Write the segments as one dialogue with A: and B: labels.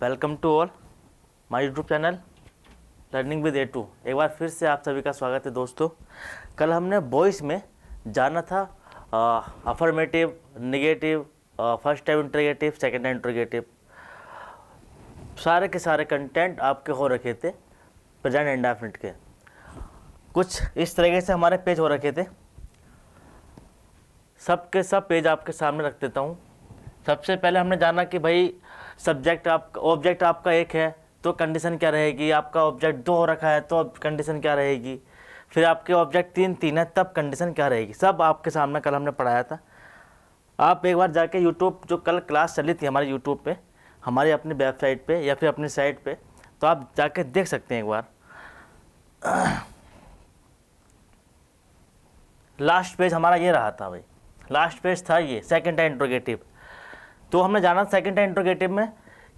A: Welcome to all my YouTube channel learning with A2। एक बार फिर से आप सभी का स्वागत है दोस्तों। कल हमने वॉइस में जाना था affirmative, negative, first time interrogative, second time interrogative. सारे के सारे कंटेंट आपके हो रखे थे प्रेजेंट इंडेफिनिट के। कुछ इस तरीके से हमारे पेज हो रखे थे, सब के सब पेज आपके सामने रख देता हूँ। सबसे पहले हमने जाना कि भाई सब्जेक्ट आपका ऑब्जेक्ट आपका एक है तो कंडीशन क्या रहेगी, आपका ऑब्जेक्ट दो हो रखा है तो कंडीशन क्या रहेगी, फिर आपके ऑब्जेक्ट तीन है तब कंडीशन क्या रहेगी, सब आपके सामने कल हमने पढ़ाया था। आप एक बार जाके यूट्यूब जो कल क्लास चली थी हमारे यूट्यूब पे, हमारी अपनी वेबसाइट पे या फिर अपनी साइट पे, तो आप जाके देख सकते हैं एक बार। लास्ट पेज हमारा ये रहा था भाई, लास्ट पेज था ये सेकंड टाइम इंट्रोगेटिव। तो हमने जाना सेकंड टाइम इंट्रोगेटिव में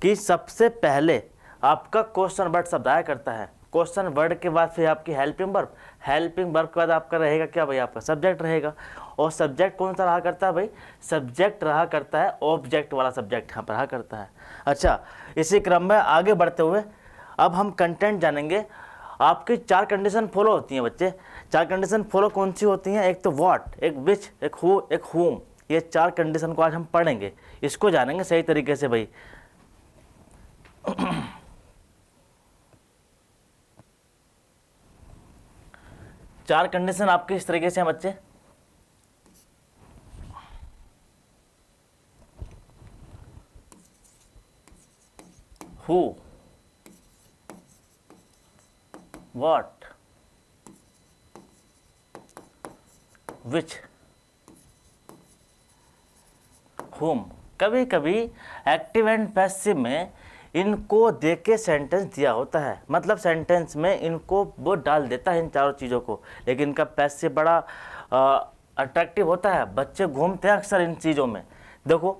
A: कि सबसे पहले आपका क्वेश्चन वर्ड शब्द आया करता है। क्वेश्चन वर्ड के बाद फिर आपकी हेल्पिंग वर्ब, हेल्पिंग वर्ब के बाद आपका रहेगा क्या भाई, आपका सब्जेक्ट रहेगा। और सब्जेक्ट कौन सा रहा करता है भाई, सब्जेक्ट रहा करता है ऑब्जेक्ट वाला सब्जेक्ट यहाँ पर रहा करता है। अच्छा, इसी क्रम में आगे बढ़ते हुए अब हम कंटेंट जानेंगे। आपकी चार कंडीशन फॉलो होती हैं बच्चे। चार कंडीशन फॉलो कौन सी होती हैं, एक तो व्हाट, एक विच, एक हु, एक हुम। ये चार कंडीशन को आज हम पढ़ेंगे, इसको जानेंगे सही तरीके से भाई। चार कंडीशन आपके इस तरीके से हैं बच्चे। हु, व्हाट, विच, हुम। कभी कभी एक्टिव एंड पैसिव में इनको देख के सेंटेंस दिया होता है, मतलब सेंटेंस में इनको वो डाल देता है इन चारों चीज़ों को, लेकिन इनका पैसिव बड़ा अट्रैक्टिव होता है। बच्चे घूमते हैं अक्सर इन चीज़ों में। देखो,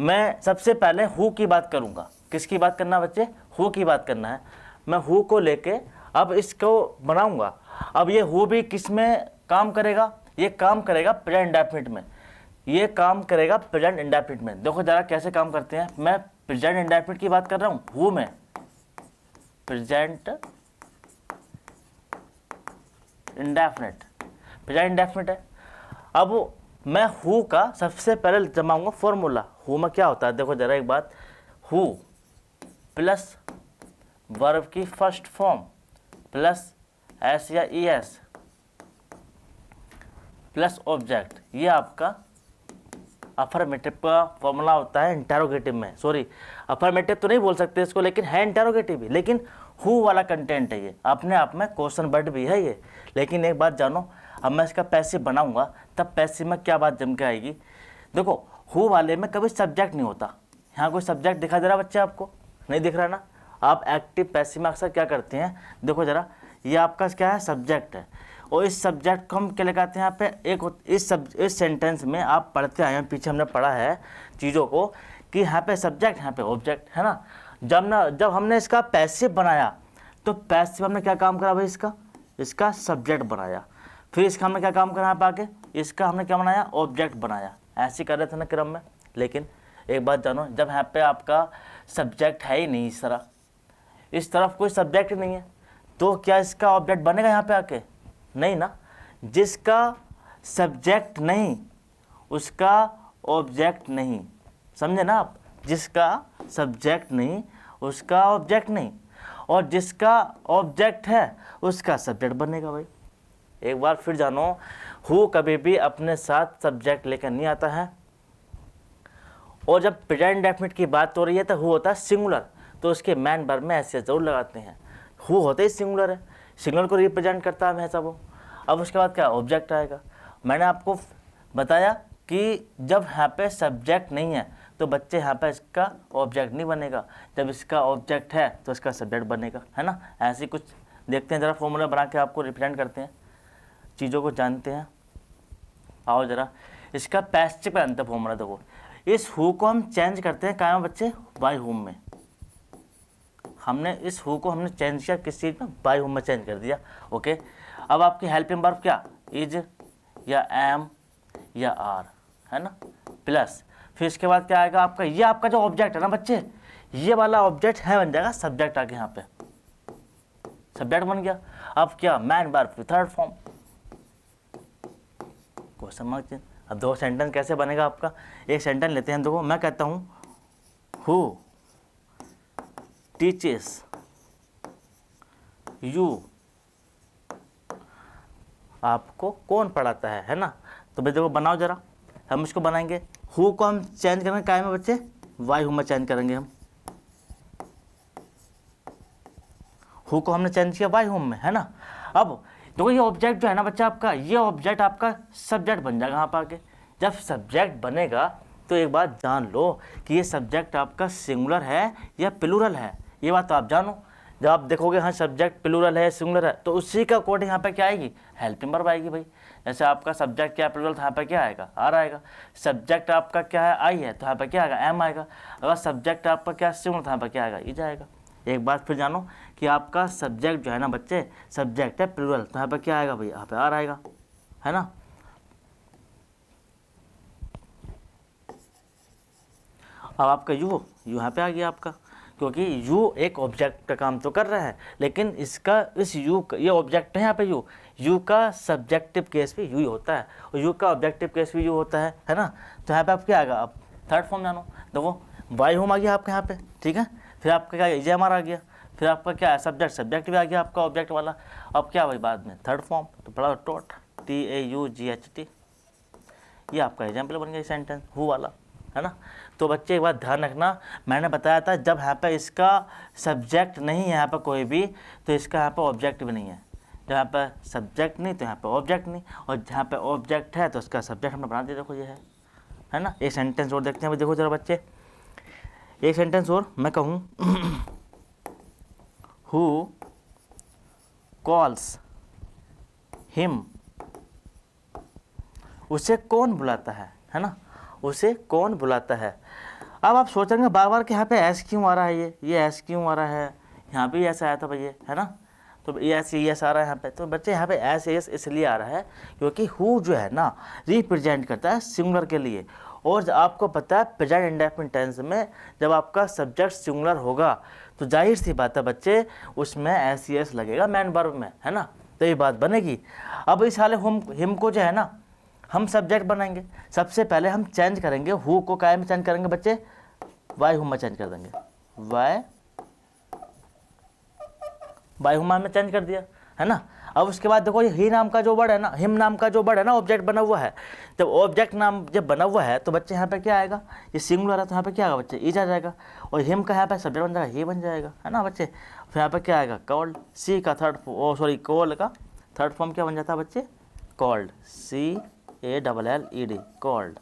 A: मैं सबसे पहले हु की बात करूँगा। किसकी बात करना है बच्चे, हु की बात करना है। मैं हु को लेके अब इसको बनाऊँगा। अब ये हु भी किस में काम करेगा, ये काम करेगा प्रेजेंट इंडेफिनिट में। ये काम करेगा प्रेजेंट इंडेफिनिट में। देखो जरा कैसे काम करते हैं। मैं प्रेजेंट इंडेफिनिट की बात कर रहा हूँ, हु में प्रेजेंट इंडेफिनिट, प्रेजेंट इंडेफिनिट है। अब मैं हु का सबसे पहले जमाऊंगा फॉर्मूला। हु में क्या होता है, देखो जरा एक बात, हु प्लस वर्ब की फर्स्ट फॉर्म प्लस एस या ई एस प्लस ऑब्जेक्ट, ये आपका अफर्मेटिव का फॉर्मूला होता है इंटेरोगेटिव में। सॉरी, अफर्मेटिव तो नहीं बोल सकते इसको, लेकिन है इंटेरोगेटिव भी, लेकिन हु वाला कंटेंट है ये, अपने आप में क्वेश्चन वर्ड भी है ये। लेकिन एक बात जानो, अब मैं इसका पैसिव बनाऊंगा तब पैसिव में क्या बात जम के आएगी। देखो, हु वाले में कभी सब्जेक्ट नहीं होता। यहाँ कोई सब्जेक्ट दिखा दे रहा बच्चे, आपको नहीं दिख रहा ना। आप एक्टिव पैसिव में अक्सर क्या करते हैं, देखो जरा, ये आपका क्या है, सब्जेक्ट है। और इस सब्जेक्ट को हम क्या लगाते हैं यहाँ पे, एक इस सेंटेंस में आप पढ़ते आए हैं, पीछे हमने पढ़ा है चीज़ों को कि यहाँ पे सब्जेक्ट, यहाँ पे ऑब्जेक्ट है ना। जब हमने इसका पैसिव बनाया तो पैसिव हमने क्या काम करा भाई, इसका सब्जेक्ट बनाया। फिर इसका हमने क्या काम करा यहाँ पे आके, इसका हमने क्या बनाया, ऑब्जेक्ट बनाया। ऐसे कर रहे थे ना क्रम में। लेकिन एक बात जानो, जब यहाँ पे आपका सब्जेक्ट है ही नहीं, इस तरफ कोई सब्जेक्ट नहीं है, तो क्या इसका ऑब्जेक्ट बनेगा यहाँ पे आके, नहीं ना। जिसका सब्जेक्ट नहीं उसका ऑब्जेक्ट नहीं, समझे ना आप। जिसका सब्जेक्ट नहीं उसका ऑब्जेक्ट नहीं, और जिसका ऑब्जेक्ट है उसका सब्जेक्ट बनेगा भाई। एक बार फिर जानो, हु कभी भी अपने साथ सब्जेक्ट लेकर नहीं आता है। और जब प्रेजेंट इंडेफिनिट की बात हो रही है तो हु होता है सिंगुलर, तो उसके मैन वर्ब में ऐसे जरूर लगाते हैं। हु होते ही सिंगुलर है, सिंगुलर को रिप्रेजेंट करता है हमेशा वो। अब उसके बाद क्या, ऑब्जेक्ट आएगा। मैंने आपको बताया कि जब यहाँ पे सब्जेक्ट नहीं है तो बच्चे यहाँ पे इसका ऑब्जेक्ट नहीं बनेगा, जब इसका ऑब्जेक्ट है तो इसका सब्जेक्ट बनेगा, है ना। ऐसे कुछ देखते हैं जरा, फॉर्मूला बना के आपको रिप्रेजेंट करते हैं, चीज़ों को जानते हैं। आओ जरा, इसका पैसिव का अंतर फॉर्मूला देखो। इस हु को हम चेंज करते हैं कहाँ में बच्चे, बाय हुम में। हमने इस हु को हमने चेंज किया किस चीज़ में, बाय हुम में चेंज कर दिया। ओके, अब आपकी हेल्पिंग वर्ब क्या, इज या एम या आर, है ना, प्लस फिर इसके बाद क्या आएगा आपका, ये आपका जो ऑब्जेक्ट है ना बच्चे, ये वाला ऑब्जेक्ट है बन जाएगा सब्जेक्ट आके यहाँ पे, सब्जेक्ट बन गया। अब क्या, मैन वर्ब की थर्ड फॉर्म, क्वेश्चन मार्क चिन्ह। अब दो सेंटेंस कैसे बनेगा आपका, एक सेंटेंस लेते हैं, देखो मैं कहता हूँ हु टीचेस यू, आपको कौन पढ़ाता है ना। तो भाई देखो बनाओ जरा, हम इसको बनाएंगे, हु को हम चेंज करेंगे काय में बच्चे, वाई हु में चेंज करेंगे हम, हु को हमने चेंज किया वाई होम में, है ना। अब देखो ये ऑब्जेक्ट जो है ना बच्चा आपका, ये ऑब्जेक्ट आपका सब्जेक्ट बन जाएगा यहाँ पर आके। जब सब्जेक्ट बनेगा तो एक बात जान लो कि ये सब्जेक्ट आपका सिंगुलर है या प्लूरल है, ये बात तो आप जानो। जब आप देखोगे हाँ सब्जेक्ट प्लूरल है सिंगुलर है, तो उसी का अकॉर्डिंग यहाँ पे क्या आएगी, हेल्पिंग वर्ब आएगी भाई। जैसे आपका सब्जेक्ट क्या प्लूरल था, यहाँ पे क्या आएगा, आर आएगा। सब्जेक्ट आपका क्या है, आई है, तो यहाँ पे क्या आएगा, एम आएगा। अगर सब्जेक्ट आपका क्या सिंगुलर था, यहाँ पे क्या आएगा, ई जाएगा। एक बात फिर जानो कि आपका सब्जेक्ट जो है ना बच्चे, सब्जेक्ट है प्लूरल, तो यहाँ पे क्या आएगा भाई, यहाँ पे आर आएगा, है ना। अब आपका यू यहाँ पे आ गया आपका, क्योंकि यू एक ऑब्जेक्ट का काम तो कर रहा है, लेकिन इसका इस यू ये ऑब्जेक्ट है यहाँ पे यू का सब्जेक्टिव केस भी यू ही होता है, और यू का ऑब्जेक्टिव केस भी यू होता है ना। तो यहाँ पे आप क्या आएगा, अब थर्ड फॉर्म जानो, देखो वाई होम आ गया आपके यहाँ पे, ठीक है। फिर आपका क्या जे एम आर आ गया, फिर आपका क्या है सब्जेक्ट भी आ गया आपका ऑब्जेक्ट वाला। अब क्या भाई बाद में थर्ड फॉर्म, तो पढ़ा टोट TAUGHT, ये आपका एग्जाम्पल बन गया सेंटेंस हु वाला, है ना। तो बच्चे एक बात ध्यान रखना, मैंने बताया था जब यहाँ पे इसका सब्जेक्ट नहीं है यहाँ पे कोई भी, तो इसका यहाँ पे ऑब्जेक्ट भी नहीं है। जब यहाँ पे सब्जेक्ट नहीं तो यहाँ पे ऑब्जेक्ट नहीं, और जहाँ पे ऑब्जेक्ट है तो उसका सब्जेक्ट हमने बना दिया, देखो ये है ना। एक सेंटेंस और देखते हैं, देखो जरा बच्चे, एक सेंटेंस और मैं कहूँ हु कॉल्स हिम, उसे कौन बुलाता है ना, उसे कौन बुलाता है। अब आप सोचेंगे बार बार कि यहाँ पे एस क्यों आ रहा है, ये एस क्यों आ रहा है, यहाँ पे ऐसा आया था भैया, है ना। तो ये एस आ रहा है यहाँ पे, तो बच्चे यहाँ पे एस इसलिए आ रहा है क्योंकि हु जो है ना रिप्रेजेंट करता है सिंगुलर के लिए। और आपको पता है प्रेजेंट इंडेफिनिट टेंस में जब आपका सब्जेक्ट सिंगुलर होगा तो जाहिर सी बात है बच्चे उसमें एस लगेगा मैन वर्ब में, है ना। तो ये बात बनेगी। अब इस हाल हिम को जो है ना हम सब्जेक्ट बनाएंगे, सबसे पहले हम चेंज करेंगे हु को काय में चेंज करेंगे बच्चे, वाई हुमा चेंज कर देंगे, वाई हुमा में चेंज कर दिया, है ना। अब उसके बाद देखो ये ही नाम का जो वर्ड है ना, हिम नाम का जो वर्ड है ना ऑब्जेक्ट बना हुआ है, जब ऑब्जेक्ट नाम जब बना हुआ है तो बच्चे यहाँ पे क्या आएगा, ये सिंगुलर है तो यहाँ पे क्या आएगा बच्चे, ई जा जाएगा, और हिम का यहाँ पे सब्जेक्ट बन जाएगा, ही बन जाएगा, है ना बच्चे। फिर यहाँ पे क्या आएगा, कॉल्ड, सी का थर्ड कॉल का थर्ड फॉर्म क्या बन जाता है बच्चे, कॉल्ड, CALLED, कॉल्ड।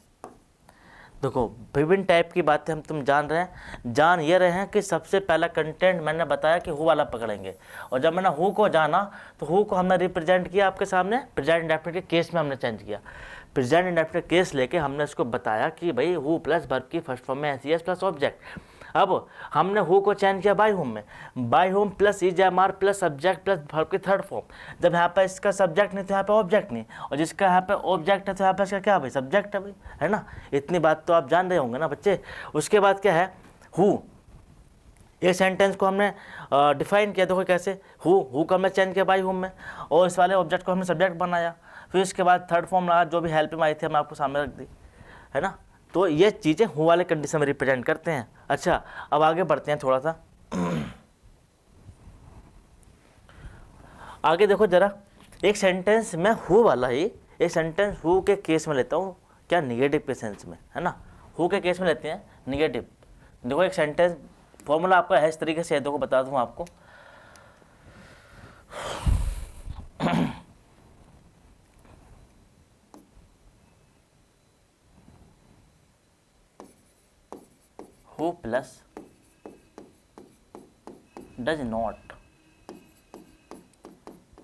A: देखो विभिन्न टाइप की बातें हम तुम जान रहे हैं, जान ये रहे हैं कि सबसे पहला कंटेंट मैंने बताया कि हु वाला पकड़ेंगे, और जब मैंने हु को जाना तो हु को हमने रिप्रेजेंट किया आपके सामने प्रेजेंट इंडेफिनिट के केस में हमने चेंज किया। प्रेजेंट इंडेफिनिट केस लेके हमने उसको बताया कि भाई हु प्लस वर्ब की फर्स्ट फॉर्म में एस प्लस ऑब्जेक्ट। अब हमने हु को चेंज किया बाय होम में, by whom plus EJMR plus subject plus verb की थर्ड फॉर्म। जब यहाँ पे इसका सब्जेक्ट नहीं तो यहाँ पे ऑब्जेक्ट नहीं, और जिसका यहाँ पे ऑब्जेक्ट है तो यहाँ पे इसका क्या भाई सब्जेक्ट है भाई, है ना। इतनी बात तो आप जान रहे होंगे ना बच्चे। उसके बाद क्या है हु, ये सेंटेंस को हमने डिफाइन किया, देखो कैसे हु को हमने चेंज किया बाय होम में, और इस वाले ऑब्जेक्ट को हमने सब्जेक्ट बनाया। फिर इसके बाद थर्ड फॉर्म लगा, जो भी हेल्प में आई थी मैं आपको सामने रख दी, है ना। तो ये चीज़ें हु वाले कंडीशन में रिप्रेजेंट करते हैं। अच्छा अब आगे बढ़ते हैं थोड़ा सा आगे देखो जरा, एक सेंटेंस में हु वाला ही एक सेंटेंस हु के केस में लेता हूँ, क्या निगेटिव के सेंस में, है ना। हु के केस में लेते हैं निगेटिव। देखो एक सेंटेंस फॉर्मूला आपका है इस तरीके से, देखो बता दूँ आपको, who plus does not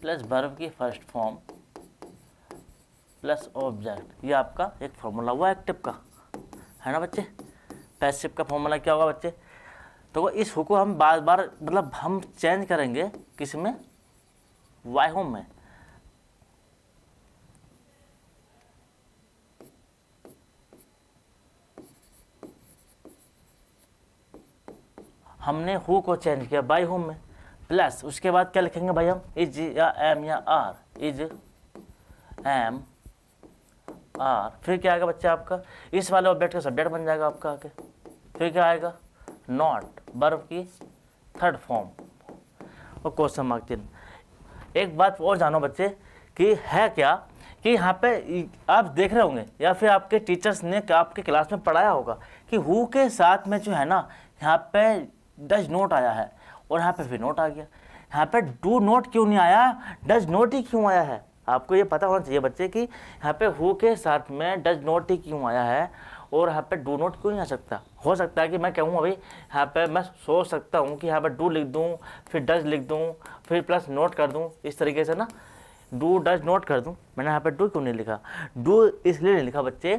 A: plus verb की फर्स्ट फॉर्म प्लस ऑब्जेक्ट, ये आपका एक फॉर्मूला हुआ एक्टिव का, है ना बच्चे। पैसिव का फॉर्मूला क्या होगा बच्चे, तो इस हु को हम बार बार मतलब हम चेंज करेंगे किस में, वाई होम में। हमने हु को चेंज किया बाई हुम में, प्लस उसके बाद क्या लिखेंगे भाई हम, इज या एम या आर, इज एम आर, फिर क्या आएगा बच्चा आपका, इस वाले ऑब्जेक्ट का सब्जेक्ट बन जाएगा आपका आके, फिर क्या आएगा, नॉट वर्ब की थर्ड फॉर्म और क्वेश्चन मार्क चिन्ह। एक बात और जानो बच्चे कि है क्या कि यहाँ पे आप देख रहे होंगे या फिर आपके टीचर्स ने आपके क्लास में पढ़ाया होगा कि हु के साथ में जो है ना यहाँ पे डज नोट आया है और यहाँ पे फिर नोट आ गया, यहाँ पे डू नोट क्यों नहीं आया, डज नोट ही क्यों आया है। आपको ये पता होना चाहिए बच्चे कि यहाँ पे हु के साथ में डज नोट ही क्यों आया है और यहाँ पे डू नोट क्यों नहीं आ सकता। हो सकता है कि मैं कहूँ अभी यहाँ पे मैं सोच सकता हूँ कि यहाँ पे डू लिख दूँ, फिर डज लिख दूँ, फिर प्लस नोट कर दूँ, इस तरीके से ना डू डज नोट कर दूँ। मैंने यहाँ पे डू क्यों नहीं लिखा, डू इसलिए नहीं लिखा बच्चे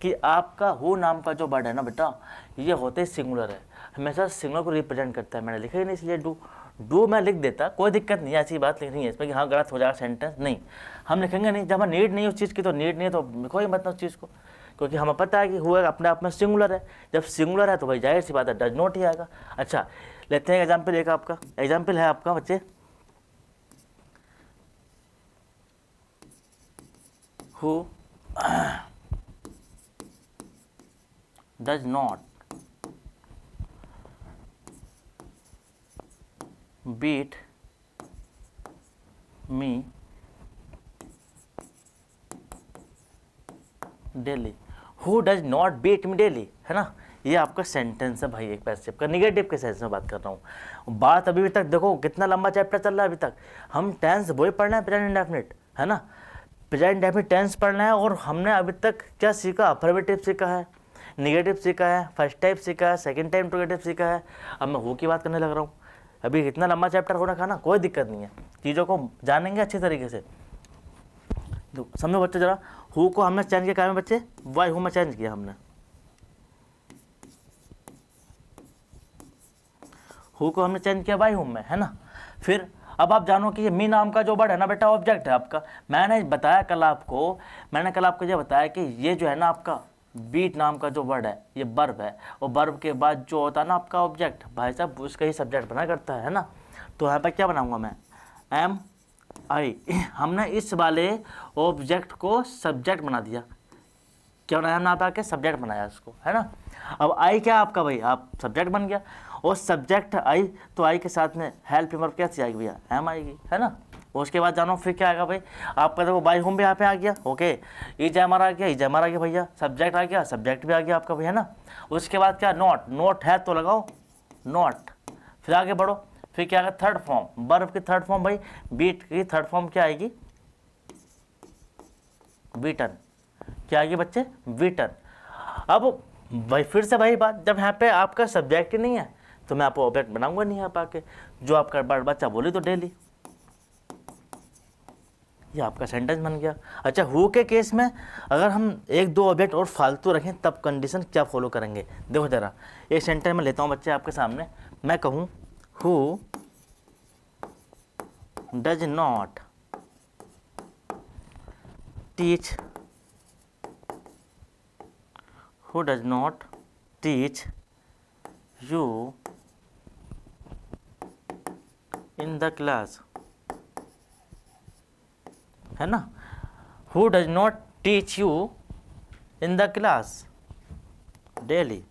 A: कि आपका हु नाम का जो वर्ड है ना बेटा ये होते सिंगुलर है, हमेशा सिंगुलर को रिप्रेजेंट करता है। मैंने लिखा ही नहीं इसलिए डू मैं लिख देता, कोई दिक्कत नहीं है, ऐसी बात लिखनी है इसमें कि हाँ गलत हो जाएगा सेंटेंस, नहीं हम लिखेंगे नहीं। जब हमें नीड नहीं उस चीज़ की तो नीड नहीं है तो कोई मत ना उस चीज़ को, क्योंकि हमें पता है कि हुआ अपने आप में सिंगुलर है। जब सिंगुलर है तो भाई जाहिर सी बात है डज नॉट ही आएगा। अच्छा लेते हैं एग्जाम्पल, एक आपका एग्जाम्पल है आपका बच्चे, who does not beat me daily, who does not beat me daily, है ना। ये आपका सेंटेंस है भाई एक पैसिव का, निगेटिव के सेंस में बात कर रहा हूँ। बात अभी तक देखो कितना लंबा चैप्टर चल रहा है, अभी तक हम टेंस वही पढ़ना है, प्रेजेंट इंडेफिनिट, है ना, प्रेजेंट इंडेफिनिट टेंस पढ़ना है। और हमने अभी तक क्या सीखा, अफर्मेटिव सीखा है, निगेटिव सीखा है, फर्स्ट टाइप सीखा है, सेकंड टाइम इंट्रोगेटिव सीखा है। अब मैं हु की बात करने लग रहा हूँ। अभी इतना लंबा चैप्टर हो रखा ना, कोई दिक्कत नहीं है, चीज़ों को जानेंगे अच्छे तरीके से। तो समझो बच्चे जरा, हु को हमने चेंज किया क्या में बच्चे, वाई हु में चेंज किया हमने, हु को हमने चेंज किया वाई हु में, है ना। फिर अब आप जानो कि ये मी नाम का जो वर्ड है ना बेटा ऑब्जेक्ट है आपका। मैंने बताया कल आपको, मैंने कल आपको ये बताया कि ये जो है ना आपका बीट नाम का जो वर्ड है ये वर्ब है, और वर्ब के बाद जो होता है ना आपका ऑब्जेक्ट भाई साहब उसका ही सब्जेक्ट बना करता है ना। तो यहाँ पर क्या बनाऊंगा मैं, एम आई, हमने इस वाले ऑब्जेक्ट को सब्जेक्ट बना दिया। क्या बनाया हमने यहाँ पे सब्जेक्ट बनाया इसको, है ना। अब आई क्या आपका भाई, आप सब्जेक्ट बन गया, और सब्जेक्ट आई तो आई के साथ में हेल्प वर्ब कैसे आएगी भैया, एम आएगी, है ना। उसके बाद जानो फिर क्या आएगा भाई आपका, देखो बाई होम भी यहाँ पे आ गया, ओके, इज एम आर आ गया, इज एम आर आ गया भैया, सब्जेक्ट आ गया, सब्जेक्ट भी आ गया आपका भैया ना। उसके बाद क्या, नॉट, नॉट है तो लगाओ नॉट, फिर आगे बढ़ो, फिर क्या आएगा थर्ड फॉर्म, वर्ब की थर्ड फॉर्म भाई, बीट की थर्ड फॉर्म क्या आएगी, बीटन, क्या आएगी बच्चे, बीटन। अब भाई फिर से वही बात, जब यहाँ पे आपका सब्जेक्ट ही नहीं है तो मैं आपको ऑब्जेक्ट बनाऊंगा नहीं यहाँ पे आके, जो आपका बच्चा बोली तो डेली, ये आपका सेंटेंस बन गया। अच्छा हु के केस में अगर हम एक दो ऑब्जेक्ट और फालतू रखें तब कंडीशन क्या फॉलो करेंगे, देखो जरा एक सेंटेंस में लेता हूँ बच्चे आपके सामने। मैं कहूँ who does not teach, who does not teach you in the class, है ना, who does not teach you in the class daily.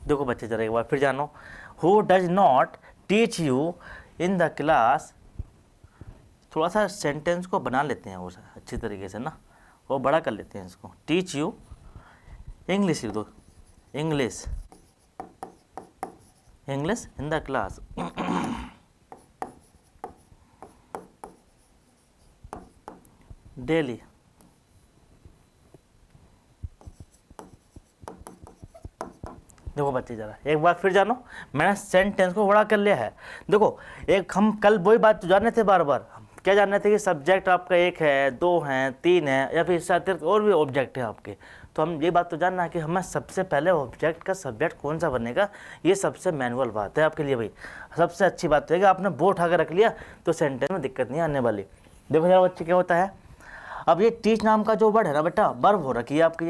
A: देखो बच्चे जरा एक बार फिर जानो, who does not teach you in the class, थोड़ा सा सेंटेंस को बना लेते हैं वो अच्छी तरीके से ना, वो बड़ा कर लेते हैं इसको, टीच यू, इंग्लिश लिख दो, English, English in the class, daily. देखो बच्चे जरा एक बार फिर जानो, मैंने सेंटेंस को बड़ा कर लिया है। देखो एक हम कल वही बात जाने थे, बार बार क्या जानने थे कि सब्जेक्ट आपका एक है, दो हैं, तीन है, या फिर इससे अतिरिक्त और भी ऑब्जेक्ट है आपके। तो हम ये बात तो जानना है कि हमें सबसे पहले ऑब्जेक्ट का सब्जेक्ट कौन सा बनेगा, ये सबसे मैनुअल बात है आपके लिए भाई। सबसे अच्छी बात है कि आपने वो उठा कर रख लिया तो सेंटेंस में दिक्कत नहीं आने वाली। देखो यार बच्चे क्या होता है, अब ये टीच नाम का जो वर्ड है ना बेटा, वर्ब हो रखी है आपकी,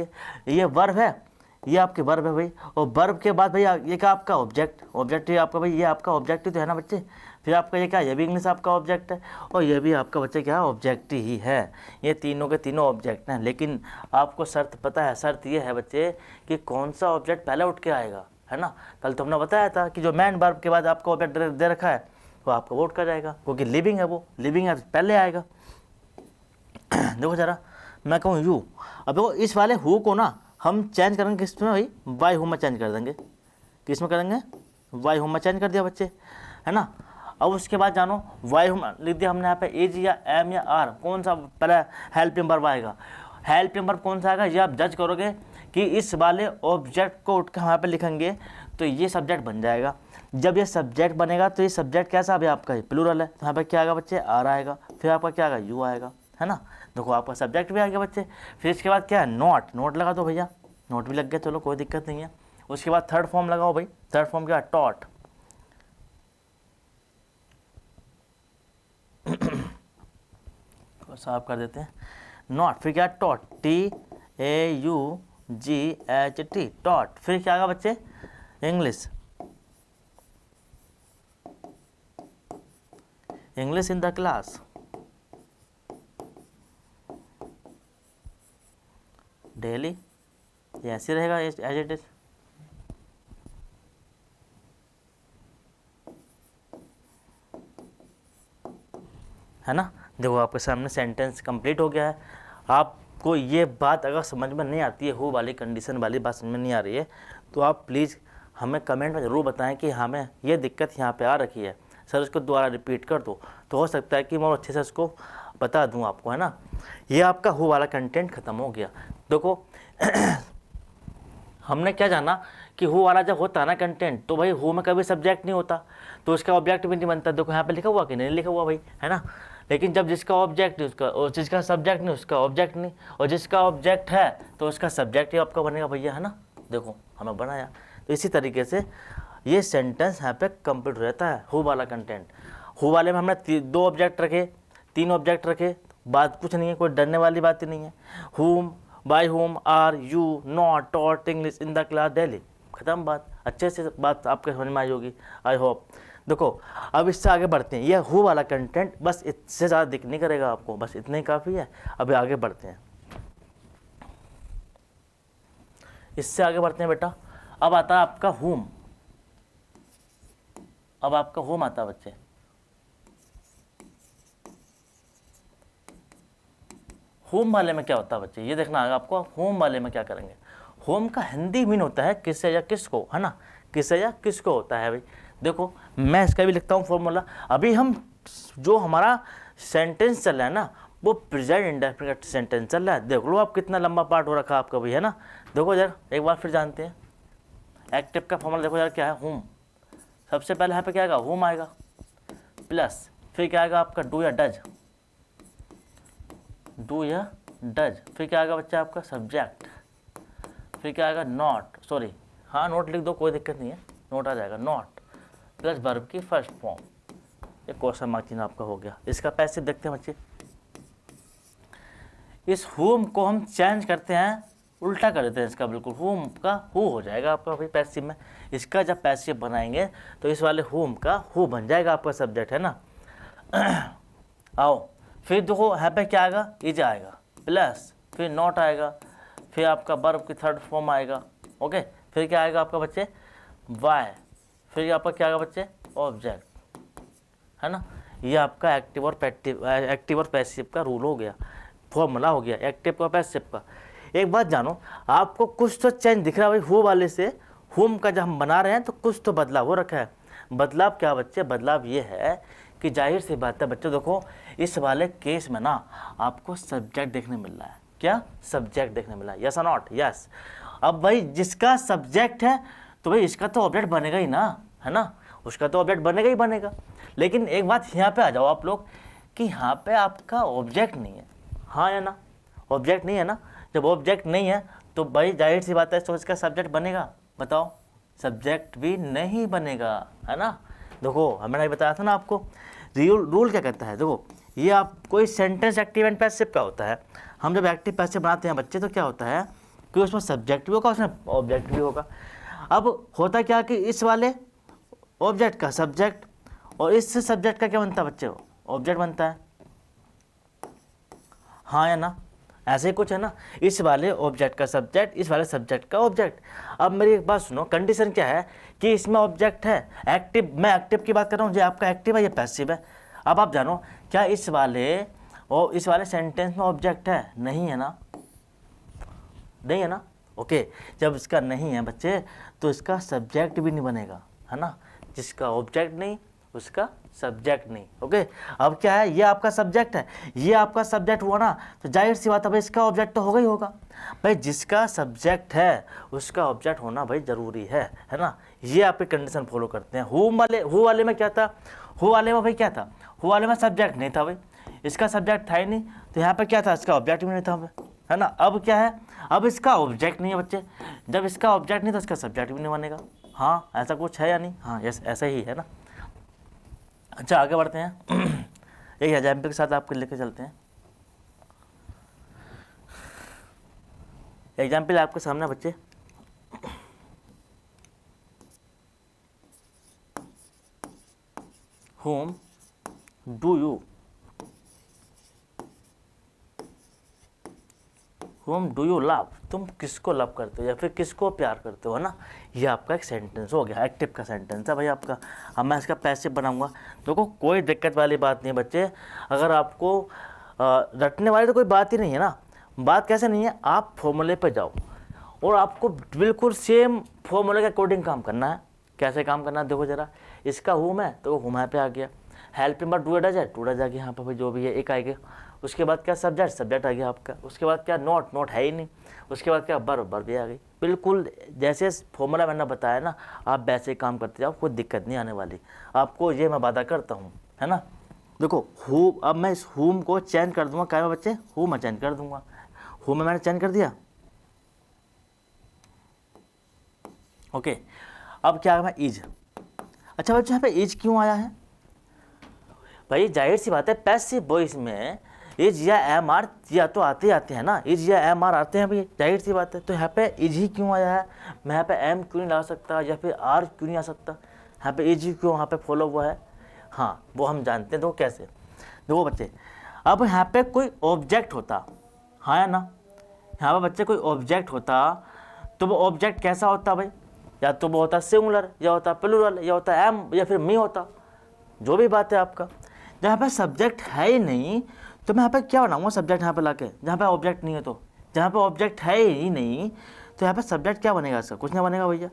A: ये वर्ब है, ये आपके वर्ब है भाई। और वर्ब के बाद भैया ये क्या आपका ऑब्जेक्ट, ऑब्जेक्ट ये आपका भाई, ये आपका ऑब्जेक्ट ही तो है ना बच्चे। फिर आपका ये क्या, ये भी इंग्लिश आपका ऑब्जेक्ट है, और ये भी आपका बच्चे क्या ऑब्जेक्ट ही है। ये तीनों के तीनों ऑब्जेक्ट हैं। लेकिन आपको शर्त पता है, शर्त ये है बच्चे कि कौन सा ऑब्जेक्ट पहले उठ के आएगा, है ना। कल तो हमने बताया था कि जो मैन वर्ब के बाद आपको ऑब्जेक्ट दे रखा है वो आपका वो उठ कर जाएगा, क्योंकि लिविंग है, वो लिविंग है पहले आएगा। देखो जरा, मैं कहूँ यू, अब देखो इस वाले हु को ना हम चेंज करेंगे किस में भाई, वाई हु में चेंज कर देंगे। किस में करेंगे, वाई हु में चेंज कर दिया बच्चे, है ना। अब उसके बाद जानो वाई हु लिख दिया हमने यहाँ पे, एज या एम या आर, कौन सा पहले हेल्पिंग वर्ब आएगा। हेल्पिंग वर्ब कौन सा आएगा ये आप जज करोगे कि इस वाले ऑब्जेक्ट को उठ कर यहाँ पे लिखेंगे तो ये सब्जेक्ट बन जाएगा। जब ये सब्जेक्ट बनेगा तो ये सब्जेक्ट कैसा है आपका, प्लूरल है, तो यहाँ पे क्या आएगा बच्चे, आर आएगा। फिर आपका क्या आएगा, यू आएगा, है ना। देखो आपका सब्जेक्ट भी आ गया बच्चे। फिर इसके बाद क्या है, नोट, नोट लगा दो भैया, नोट भी लग गया, चलो कोई दिक्कत नहीं है। उसके बाद थर्ड फॉर्म लगाओ भाई, थर्ड फॉर्म क्या, टॉट। साफ कर देते हैं, नॉट। फिर क्या, टॉट, TAUGHT, टॉट। फिर क्या आएगा बच्चे, English, English in the class, daily, ये ऐसे रहेगा एज इट इज। है ना। देखो आपके सामने सेंटेंस कंप्लीट हो गया है। आपको ये बात अगर समझ में नहीं आती है, हु वाली कंडीशन वाली बात समझ में नहीं आ रही है, तो आप प्लीज़ हमें कमेंट में ज़रूर बताएं कि हमें ये दिक्कत यहाँ पे आ रखी है, सर उसको दोबारा रिपीट कर दो, तो हो सकता है कि मैं अच्छे से उसको बता दूँ आपको, है ना। ये आपका हु वाला कंटेंट ख़त्म हो गया। देखो हमने क्या जाना कि हु वाला जब होता है ना कंटेंट, तो भाई हु में कभी सब्जेक्ट नहीं होता, तो उसका ऑब्जेक्ट भी नहीं बनता। देखो यहाँ पे लिखा हुआ कि नहीं लिखा हुआ भाई, है ना। लेकिन जब जिसका ऑब्जेक्ट है उसका, और जिसका सब्जेक्ट नहीं उसका ऑब्जेक्ट नहीं, और जिसका ऑब्जेक्ट है तो उसका सब्जेक्ट ही आपका बनेगा भैया, है ना। देखो हमें बनाया, तो इसी तरीके से ये सेंटेंस यहाँ पे कंप्लीट हो जाता है, हु वाला कंटेंट। हु वाले में हमने 2 ऑब्जेक्ट रखे, 3 ऑब्जेक्ट रखे, बात कुछ नहीं है, कोई डरने वाली बात ही नहीं है। Whom, by whom, are, you, not, taught, English in the class, daily, खत्म बात। अच्छे से बात आपके समझ में आई होगी, आई होप। देखो अब इससे आगे बढ़ते हैं, ये हु वाला कंटेंट बस इससे ज़्यादा दिख नहीं करेगा आपको, बस इतना ही काफ़ी है। अभी आगे बढ़ते हैं, इससे आगे बढ़ते हैं बेटा। अब आता है आपका हुम, अब आपका हुम आता है बच्चे। होम वाले में क्या होता है बच्चे, ये देखना आएगा आपको। होम वाले में क्या करेंगे, होम का हिंदी मीन होता है किसे या किसको, है ना, किसे या किसको होता है भाई। देखो मैं इसका भी लिखता हूँ फॉर्मूला। अभी हम जो हमारा सेंटेंस चल रहा है ना, वो प्रेजेंट इंडेफिनिट सेंटेंस चल रहा है। देख लो आप कितना लंबा पार्ट हो रखा है आपका भी, है ना। देखो यार एक बार फिर जानते हैं, एक्टिव का फॉर्मूला देखो यार क्या है, होम। सबसे पहले यहाँ पे क्या आएगा, होम आएगा, प्लस फिर क्या आएगा आपका डू या डज, डू या डज। फिर क्या आएगा बच्चा आपका सब्जेक्ट, फिर क्या आएगा नॉट, सॉरी हाँ नोट लिख दो कोई दिक्कत नहीं है, नोट आ जाएगा, नॉट प्लस वर्ब की फर्स्ट फॉर्म। ये क्वेश्चन मार्क चिन्ह आपका हो गया। इसका पैसिव देखते हैं बच्चे। इस होम को हम चेंज करते हैं, उल्टा कर देते हैं इसका, बिल्कुल होम का हु हो जाएगा आपका भाई पैसिव में। इसका जब पैसिव बनाएंगे तो इस वाले होम का हु बन जाएगा आपका सब्जेक्ट, है ना। आओ फिर देखो यहाँ पे क्या आएगा, इज आएगा, प्लस फिर नॉट आएगा, फिर आपका वर्ब की थर्ड फॉर्म आएगा, ओके। फिर क्या आएगा आपका बच्चे, वाई, फिर आपका क्या आएगा बच्चे, ऑब्जेक्ट, है ना। ये आपका एक्टिव और पैसिव का रूल हो गया, फॉर्मूला हो गया एक्टिव और पैसिव का। एक बात जानो, आपको कुछ तो चेंज दिख रहा है भाई हु वाले से, होम का जब हम बना रहे हैं तो कुछ तो बदलाव हो रखा है। बदलाव क्या बच्चे, बदलाव ये है कि जाहिर सी बात है बच्चों, देखो इस वाले केस में ना आपको सब्जेक्ट देखने मिल रहा है। क्या सब्जेक्ट देखने मिला है, यस और नॉट, यस। अब भाई जिसका सब्जेक्ट है तो भाई इसका तो ऑब्जेक्ट बनेगा ही ना, है ना, उसका तो ऑब्जेक्ट बनेगा ही बनेगा। लेकिन एक बात यहाँ पे आ जाओ आप लोग कि यहाँ पे आपका ऑब्जेक्ट नहीं है, हाँ या ना, ऑब्जेक्ट नहीं है ना। जब ऑब्जेक्ट नहीं है तो भाई जाहिर सी बात है तो इसका सब्जेक्ट बनेगा, बताओ, सब्जेक्ट भी नहीं बनेगा, है ना। देखो हमने बताया था ना आपको, रूल क्या कहता है, देखो ये आप कोई सेंटेंस एक्टिव एंड पैसिव का होता है। हम जब एक्टिव पैसिव बनाते हैं बच्चे तो क्या होता है कि उसमें सब्जेक्ट भी होगा, उसमें ऑब्जेक्ट भी होगा। अब होता क्या कि इस वाले ऑब्जेक्ट का सब्जेक्ट और इस सब्जेक्ट का क्या बनता है बच्चे, ऑब्जेक्ट बनता है, हाँ या ना, ऐसे ही कुछ है ना। इस वाले ऑब्जेक्ट का सब्जेक्ट, इस वाले सब्जेक्ट का ऑब्जेक्ट। अब मेरी एक बात सुनो, कंडीशन क्या है कि इसमें ऑब्जेक्ट है एक्टिव, मैं एक्टिव की बात कर रहा हूँ, जो आपका एक्टिव है ये पैसिव है। अब आप जानो क्या इस वाले सेंटेंस में ऑब्जेक्ट है, नहीं है ना, नहीं है ना। ओके, जब इसका नहीं है बच्चे तो इसका सब्जेक्ट भी नहीं बनेगा, है ना। जिसका ऑब्जेक्ट नहीं उसका सब्जेक्ट नहीं। ओके, अब क्या है, ये आपका सब्जेक्ट है, ये आपका सब्जेक्ट हुआ ना, तो जाहिर सी बात है भाई इसका ऑब्जेक्ट तो होगा ही होगा। भाई जिसका सब्जेक्ट है उसका ऑब्जेक्ट होना भाई ज़रूरी है ना। ये आपकी कंडीशन फॉलो करते हैं। हु वाले में क्या था, हु वाले में भाई क्या था, हु वाले में सब्जेक्ट नहीं था भाई, इसका सब्जेक्ट था ही नहीं, तो यहाँ पर क्या था, इसका ऑब्जेक्ट भी नहीं था भाई, है ना। अब क्या है, अब इसका ऑब्जेक्ट नहीं है बच्चे, जब इसका ऑब्जेक्ट नहीं तो इसका सब्जेक्ट भी नहीं बनेगा। हाँ ऐसा कुछ है या नहीं, हाँ यस ऐसा ही है ना। अच्छा आगे बढ़ते हैं एक एग्जाम्पल के साथ आपको लेके चलते हैं। एग्जाम्पल आपके सामने बच्चे, whom do you लव, तुम किसको लव करते हो या फिर किसको प्यार करते हो, है ना। ये आपका एक सेंटेंस हो गया, एक्टिव का सेंटेंस है भाई आपका। अब मैं इसका पैसिव बनाऊंगा। देखो कोई दिक्कत वाली बात नहीं है बच्चे, अगर आपको रटने वाली तो कोई बात ही नहीं है ना। बात कैसे नहीं है, आप फॉर्मूले पे जाओ और आपको बिल्कुल सेम फॉर्मूले के अकॉर्डिंग काम करना है। कैसे काम करना है देखो जरा, इसका हुम है तो हुम पे आ गया, हेल्प में डू डज है, टू डज आ गया यहाँ पर जो भी है एक आएगा। उसके बाद क्या सब्जेक्ट आ गया आपका। उसके बाद क्या नोट है ही नहीं। उसके बाद क्या वर्ब भी आ गई। बिल्कुल जैसे फॉर्मूला मैंने बताया ना, आप वैसे काम करते जाओ, कोई दिक्कत नहीं आने वाली आपको, ये मैं वादा करता हूँ, है ना। देखो हु, अब मैं इस हुम को चेंज कर दूंगा, क्या है बच्चे, हु मैं चेंज कर दूंगा, हु में मैंने चेंज कर दिया। ओके, अब क्या है इज। अच्छा बच्चे यहाँ पे इज क्यों आया है भाई, जाहिर सी बात है पैसिव वॉइस में इज या एम आर या तो आते हैं ना, इज या एम आर आते हैं भाई, जाहिर सी बात है। तो यहाँ पे इज ही क्यों आया है, मैं यहाँ पे एम क्यों नहीं ला सकता या फिर आर क्यों नहीं आ सकता, यहाँ पे इज ही क्यों यहाँ पे फॉलो हुआ है। हाँ वो हम जानते हैं, तो कैसे, देखो बच्चे अब यहाँ पे कोई ऑब्जेक्ट होता, हाँ या ना, यहाँ पे बच्चे कोई ऑब्जेक्ट होता तो वो ऑब्जेक्ट कैसा होता भाई, या तो वो होता सिंगुलर या होता प्लूरल या होता एम या फिर मी होता, जो भी बात है आपका। जहाँ पे सब्जेक्ट है ही नहीं तो मैं यहाँ पे क्या बनाऊंगा सब्जेक्ट यहाँ पे लाके, जहाँ पे ऑब्जेक्ट नहीं है तो, जहाँ पे ऑब्जेक्ट है ही नहीं तो यहाँ पे सब्जेक्ट क्या बनेगा, इसका कुछ नहीं बनेगा भैया।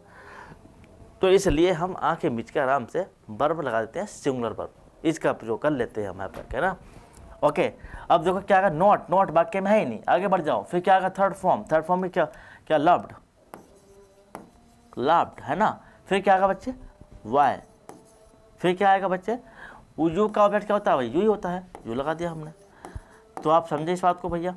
A: तो इसलिए हम आंखें मीच के आराम से वर्ब लगा देते हैं, सिंगुलर वर्ब, इसका प्रयोग कर लेते हैं हम यहाँ पर, है ना। ओके, अब देखो क्या आगा, नॉट वाक्य में है ही नहीं, आगे बढ़ जाओ। फिर क्या आगा, थर्ड फॉर्म में क्या लव्ड, है ना। फिर क्या आएगा बच्चे, वाई। फिर क्या आएगा बच्चे, यू का ऑब्जेक्ट क्या होता है भाई, यू ही होता है, यू लगा दिया हमने। तो आप समझे इस बात को भैया,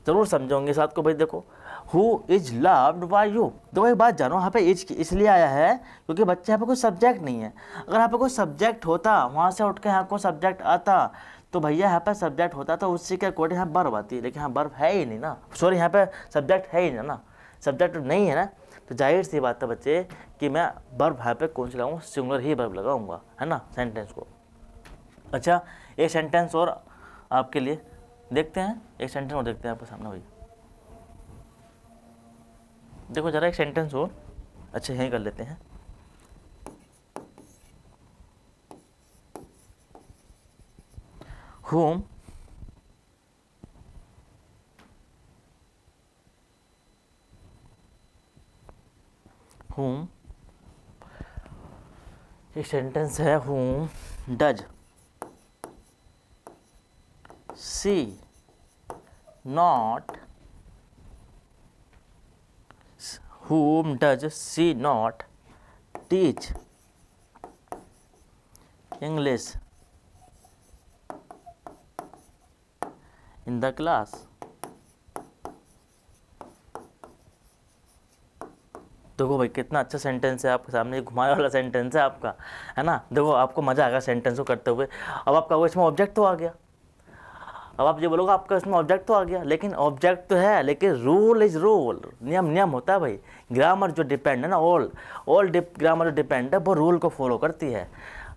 A: जरूर समझोगे इस बात को भाई। देखो who is loved by you, देखो एक बात जानो, यहाँ पे इज इसलिए आया है क्योंकि बच्चे यहाँ पे कोई सब्जेक्ट नहीं है। अगर यहाँ पे कोई सब्जेक्ट होता, वहाँ से उठ के यहाँ को सब्जेक्ट आता तो भैया यहाँ पे सब्जेक्ट होता तो उसी के अकॉर्डिंग यहाँ वर्ब आती है, लेकिन यहाँ वर्ब है ही नहीं ना, सॉरी यहाँ पे सब्जेक्ट है ही ना, सब्जेक्ट नहीं है ना। तो जाहिर सी बात है बच्चे कि मैं वर्ब यहाँ पे कौन सी लगाऊंगा, सिंगुलर ही वर्ब लगाऊंगा, है ना, सेंटेंस को। अच्छा एक सेंटेंस और आपके लिए देखते हैं, एक सेंटेंस और देखते हैं आपके सामने भैया। देखो जरा एक सेंटेंस और, अच्छा यहीं कर लेते हैं। whom एक सेंटेंस है, whom does she not teach English in the class। देखो भाई कितना अच्छा सेंटेंस है आपके सामने, ये घुमाने वाला सेंटेंस है आपका, है ना। देखो आपको मज़ा आएगा सेंटेंस को करते हुए। अब आपका वो इसमें ऑब्जेक्ट तो आ गया, अब आप ये बोलोगे आपका इसमें ऑब्जेक्ट तो आ गया, लेकिन ऑब्जेक्ट तो है, लेकिन रूल इज रूल, नियम नियम होता है भाई। ग्रामर जो डिपेंड है ना, ऑल ग्रामर जो डिपेंड है वो रूल को फॉलो करती है।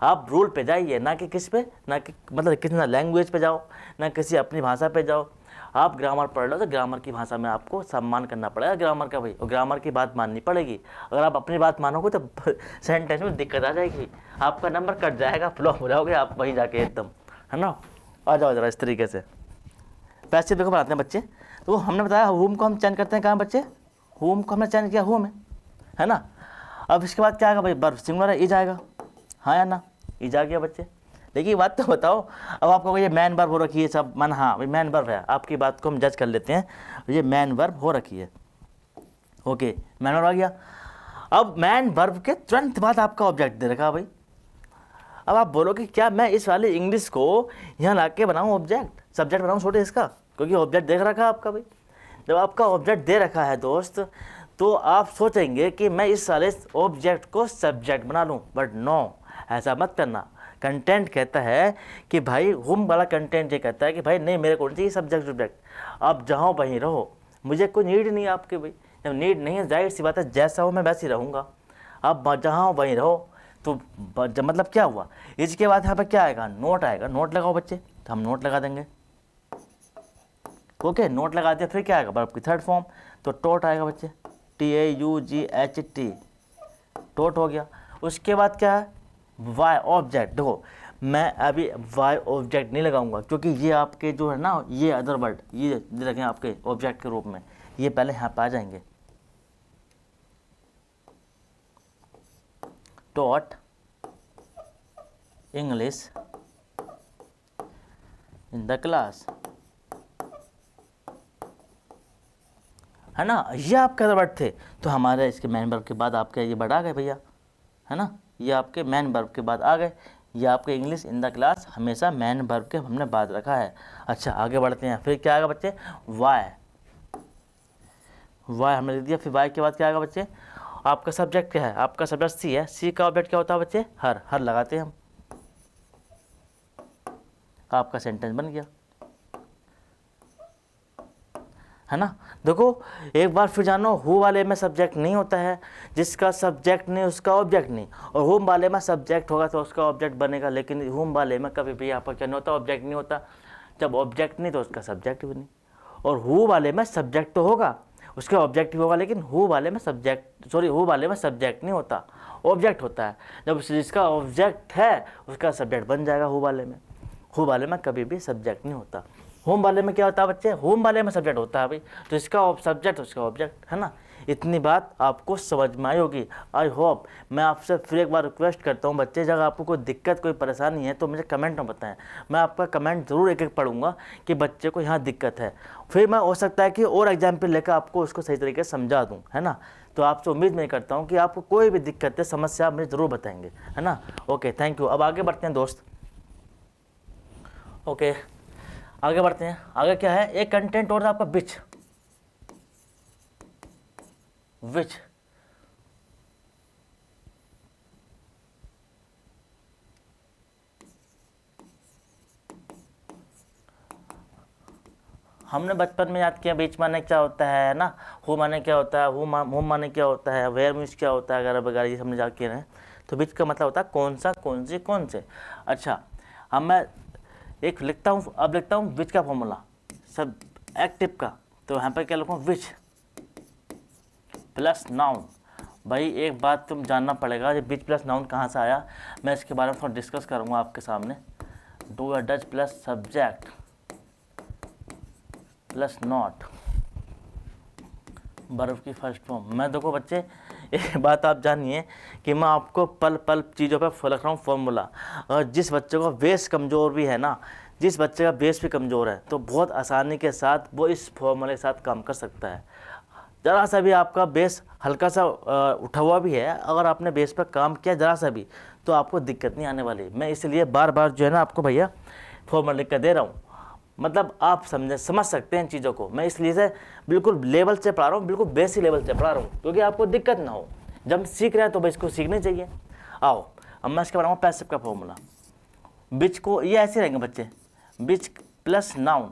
A: आप रूल पे जाइए, ना कि किस पे, ना कि मतलब किसी ना लैंग्वेज पे जाओ, ना किसी अपनी भाषा पे जाओ। आप ग्रामर पढ़ लो तो ग्रामर की भाषा में आपको सम्मान करना पड़ेगा ग्रामर का भाई, और ग्रामर की बात माननी पड़ेगी। अगर आप अपनी बात मानोगे तो सेंटेंस में दिक्कत आ जाएगी, आपका नंबर कट जाएगा, फ्लॉप हो जाओगे आप वहीं जाके एकदम, है ना। आ जाओ जरा इस तरीके से पैसिव देखो बनाते हैं बच्चे। तो हमने बताया होम को हम चयन करते हैं, कहाँ बच्चे, होम को हमने चयन किया, होम है ना। अब इसके बाद क्या आएगा भाई, वर्ब सिंगुलर है, इज आएगा, हाँ या ना, इज आ गया बच्चे। देखिए बात तो बताओ, अब आपको ये मैन वर्ब हो रखी है सब मन, हाँ भाई मैन वर्ब है, आपकी बात को हम जज कर लेते हैं, ये मैन वर्ब हो रखी है, ओके मैन वर्ब आ गया। अब मैन वर्ब के तुरंत बाद आपका ऑब्जेक्ट दे रखा भाई। अब आप बोलोगे क्या मैं इस वाले इंग्लिश को यहाँ ला के बनाऊँ ऑब्जेक्ट, सब्जेक्ट बनाऊँ छोटे इसका, क्योंकि ऑब्जेक्ट देख रखा है आपका भाई। जब आपका ऑब्जेक्ट दे रखा है दोस्त, तो आप सोचेंगे कि मैं इस वाले ऑब्जेक्ट को सब्जेक्ट बना लूँ, बट नो, ऐसा मत करना। कंटेंट कहता है कि भाई होम वाला कंटेंट ये कहता है कि भाई नहीं मेरे को नहीं चाहिए सब्जेक्ट ऑब्जेक्ट, आप जहाँ वहीं रहो, मुझे कोई नीड नहीं है आपके भाई। जब नीड नहीं है जाहिर सी बात है जैसा हो मैं वैसे ही रहूँगा, आप जहाँ वहीं रहो। तो मतलब क्या हुआ, इसके बाद यहाँ पर क्या आएगा, नोट आएगा, नोट लगाओ बच्चे, तो हम नोट लगा देंगे, ओके नोट लगा दिया। फिर क्या आएगा, वर्ब की थर्ड फॉर्म, तो टोट आएगा बच्चे, TAUGHT, टोट हो गया। उसके बाद क्या है, वाई ऑब्जेक्ट। देखो मैं अभी वाई ऑब्जेक्ट नहीं लगाऊंगा, क्योंकि ये आपके जो है ना, ये अदर वर्ड ये रखें आपके ऑब्जेक्ट के रूप में, ये पहले यहाँ पे आ जाएंगे। Taught English in the class, है ना, ये आपके अदर वर्ड थे। तो हमारे इसके मैन वर्ब के बाद आपके ये वर्ड आ गए भैया, है ना, ये आपके मैन वर्ब के बाद आ गए। ये आपके इंग्लिश इन द क्लास हमेशा मैन वर्ब के हमने बाद रखा है। अच्छा आगे बढ़ते हैं, फिर क्या आएगा बच्चे, वाई, वाई हमने दे दिया। फिर वाई के बाद क्या आएगा बच्चे, आपका सब्जेक्ट क्या है, आपका सब्जेक्ट सी है, सी का ऑब्जेक्ट क्या होता है बच्चे, हर, हर लगाते हैं हम, आपका सेंटेंस बन गया, है ना। देखो एक बार फिर जानो, हु वाले में सब्जेक्ट नहीं होता है, जिसका सब्जेक्ट नहीं उसका ऑब्जेक्ट नहीं, और होम वाले में सब्जेक्ट होगा तो उसका ऑब्जेक्ट बनेगा, लेकिन होम वाले में कभी भी यहाँ पर क्या नहीं होता, ऑब्जेक्ट नहीं होता। जब ऑब्जेक्ट नहीं तो उसका सब्जेक्ट भी नहीं, और हु वाले में सब्जेक्ट तो होगा, उसका ऑब्जेक्ट भी होगा, लेकिन हु वाले में सब्जेक्ट, सॉरी हु वाले में सब्जेक्ट नहीं होता, ऑब्जेक्ट होता है। जब जिसका ऑब्जेक्ट है उसका सब्जेक्ट बन जाएगा हु वाले में, हु वाले में कभी भी सब्जेक्ट नहीं होता। होम वाले में क्या होता है बच्चे, होम वाले में सब्जेक्ट होता है भाई, तो इसका सब्जेक्ट उसका ऑब्जेक्ट, है ना। इतनी बात आपको समझ में आई होगी, आई होप। मैं आपसे फिर एक बार रिक्वेस्ट करता हूँ बच्चे, जब आपको कोई दिक्कत कोई परेशानी है तो मुझे कमेंट में बताएं, मैं आपका कमेंट ज़रूर एक एक पढ़ूंगा कि बच्चे को यहाँ दिक्कत है, फिर मैं हो सकता है कि और एग्जाम्पल लेकर आपको उसको सही तरीके से समझा दूँ, है ना। तो आपसे उम्मीद नहीं करता हूँ कि आपको कोई भी दिक्कत है, समस्या आप मुझे ज़रूर बताएंगे, है ना। Okay thank you. अब आगे बढ़ते हैं दोस्त, ओके आगे बढ़ते हैं। आगे क्या है, एक कंटेंट और था आपका विच, विच हमने बचपन में याद किया, बीच माने क्या होता है ना, हु माने क्या होता है, होम माने क्या होता है, वेयर मीन्स क्या होता है, अगर वगैरह ये हमने याद किए हैं। तो बीच का मतलब होता है कौन सा, कौन सी, कौन से। अच्छा अब मैं एक लिखता हूँ, अब लिखता हूँ विच का फॉर्मूला सब एक्टिव का, तो यहाँ पर क्या लिखूँ, विच प्लस नाउन। भाई एक बात तुम जानना पड़ेगा, ये विच प्लस नाउन कहाँ से आया, मैं इसके बारे में थोड़ा डिस्कस करूँगा आपके सामने। Do does plus subject plus not, verb की फर्स्ट फॉर्म। मैं देखो बच्चे एक बात आप जानिए कि मैं आपको पल पल चीज़ों पर लिख रहा हूँ फॉर्मूला, और जिस बच्चे का बेस कमज़ोर भी है ना, जिस बच्चे का बेस भी कमज़ोर है, तो बहुत आसानी के साथ वो इस फॉर्मूले के साथ काम कर सकता है। ज़रा सा भी आपका बेस हल्का सा उठा हुआ भी है, अगर आपने बेस पर काम किया ज़रा सा भी, तो आपको दिक्कत नहीं आने वाली। मैं इसलिए बार बार जो है ना आपको भैया फॉर्मूला लिख कर दे रहा हूँ। मतलब आप समझ सकते हैं इन चीज़ों को। मैं इसलिए से बिल्कुल लेवल से पढ़ा रहा हूँ, बिल्कुल बेसिक लेवल से पढ़ा रहा हूँ, क्योंकि आपको दिक्कत ना हो। जब हम सीख रहे हैं तो भाई इसको सीखना चाहिए। आओ अब मैं इसके बनाऊँ पैसिव का फॉर्मूला। बिच को ये ऐसे रहेंगे बच्चे, बिच प्लस नाउन,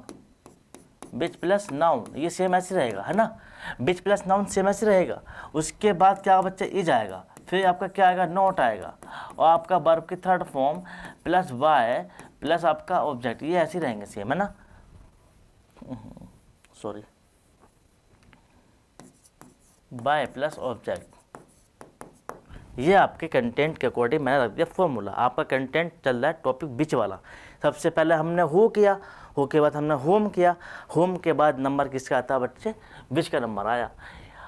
A: बिच प्लस नाउन, ये सेम ऐसे रहेगा, है ना। बिच प्लस नाउन सेम ऐसे रहेगा। उसके बाद क्या बच्चे, इज आएगा, फिर आपका क्या आएगा, नॉट आएगा, और आपका वर्ब की third form plus Y plus आपका ऑब्जेक्ट, ये ऐसे रहेंगे सेम, है ना। सॉरी, बाय प्लस ऑब्जेक्ट, ये आपके कंटेंट के अकॉर्डिंग मैंने रख दिया फॉर्मूला। आपका कंटेंट चल रहा है टॉपिक बिच वाला। सबसे पहले हमने हो किया, हो के बाद हमने होम किया, होम के बाद नंबर किसका आता है बच्चे, बिच का नंबर आया।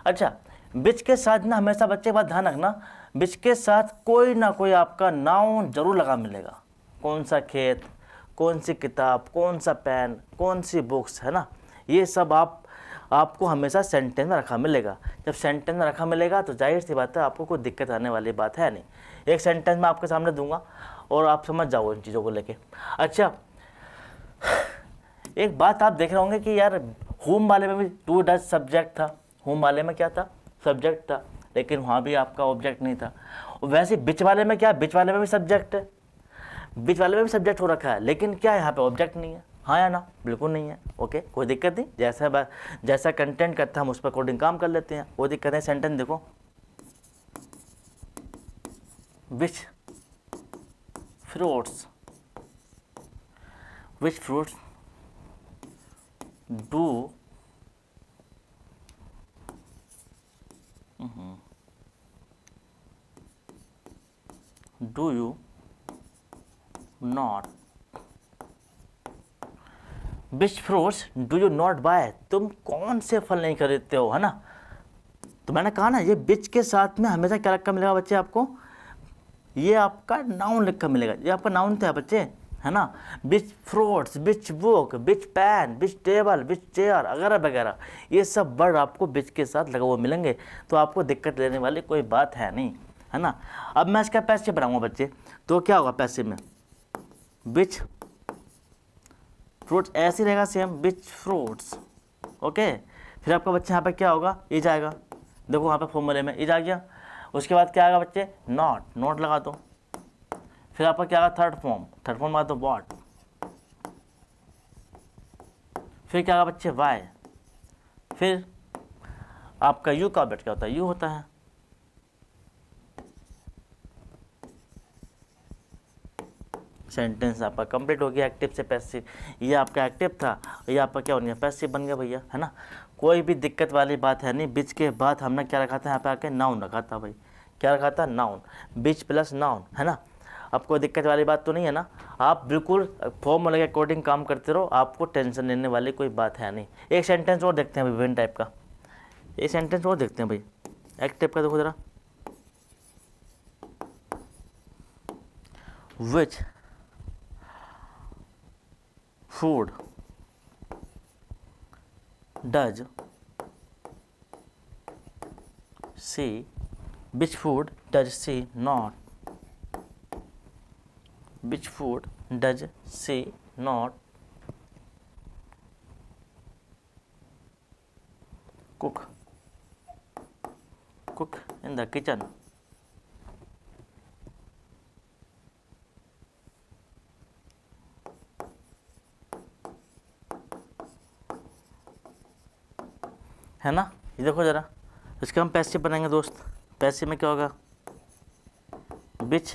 A: अच्छा, बिच के साथ ना हमेशा बच्चे बात ध्यान रखना, बिच के साथ कोई ना कोई आपका नाउन जरूर लगा मिलेगा। कौन सा खेत, कौन सी किताब, कौन सा पेन, कौन सी बुक्स, है ना। ये सब आपको हमेशा सेंटेंस में रखा मिलेगा। जब सेंटेंस में रखा मिलेगा तो जाहिर सी बात है आपको कोई दिक्कत आने वाली बात है नहीं। एक सेंटेंस मैं आपके सामने दूंगा और आप समझ जाओ इन चीज़ों को लेके। अच्छा, एक बात आप देख रहे होंगे कि यार होम वाले में भी टू डज सब्जेक्ट था, होम वाले में क्या था, सब्जेक्ट था, लेकिन वहाँ भी आपका ऑब्जेक्ट नहीं था। वैसे बिच वाले में क्या, बिच वाले में भी सब्जेक्ट है, बिच वाले में भी सब्जेक्ट हो रखा है, लेकिन क्या यहाँ पे ऑब्जेक्ट नहीं है। हाँ या ना, बिल्कुल नहीं है। ओके, कोई दिक्कत नहीं, जैसा कंटेंट करता है हम उस पर अकॉर्डिंग काम कर लेते हैं, कोई दिक्कत नहीं। सेंटेंस देखो, which fruits, which fruits do you not, which fruits do you not buy, तुम कौन से फल नहीं खरीदते हो, है ना। तो मैंने कहा ना, ये बिच के साथ में हमेशा क्या लिखा मिलेगा बच्चे आपको, ये आपका नाउन लिखा मिलेगा। ये आपका नाउन था बच्चे, है ना। बिच फ्रूट्स, बिच बुक, बिच पेन, बिच टेबल, बिच चेयर वगैरह वगैरह, ये सब वर्ड आपको बिच के साथ लगा हुआ मिलेंगे, तो आपको दिक्कत लेने वाली कोई बात है नहीं, है ना। अब मैं इसका पैसिव बनाऊंगा बच्चे, तो क्या होगा पैसिव में, बिच फ्रूट्स ऐसे रहेगा सेम, बिच फ्रूट्स। ओके, फिर आपका बच्चे यहाँ पे क्या होगा, इज आएगा, देखो वहाँ पे फॉर्मूले में इज आ गया। उसके बाद क्या आएगा बच्चे, नॉट, नॉट लगा दो। फिर आपका क्या आएगा, थर्ड फॉर्म लगा दो, व्हाट। फिर क्या आएगा बच्चे, वाई। फिर आपका यू का ऑब्जेक्ट क्या होता है, यू होता है। सेंटेंस आपका कंप्लीट हो गया एक्टिव से पैसिव। ये आपका एक्टिव था, ये आपका क्या हो गया, पैसिव बन गया भैया, है ना। कोई भी दिक्कत वाली बात है नहीं। बिच के बाद हमने क्या रखा था, यहाँ पे आके नाउन रखा था भाई, क्या रखा था, नाउन, बिच प्लस नाउन, है ना। अब कोई दिक्कत वाली बात तो नहीं है ना। आप बिल्कुल फॉर्मूले के अकॉर्डिंग काम करते रहो, आपको टेंशन लेने वाली कोई बात है नहीं। एक सेंटेंस और देखते हैं भाई, विभिन्न टाइप का, एक सेंटेंस और देखते हैं भाई एक्टिव का। देखो जरा, विच food does she, which food does she not, which food does she not cook in the kitchen, है ना। ये देखो ज़रा, इसके हम पैसिव बनाएंगे दोस्त। पैसिव में क्या होगा, बिच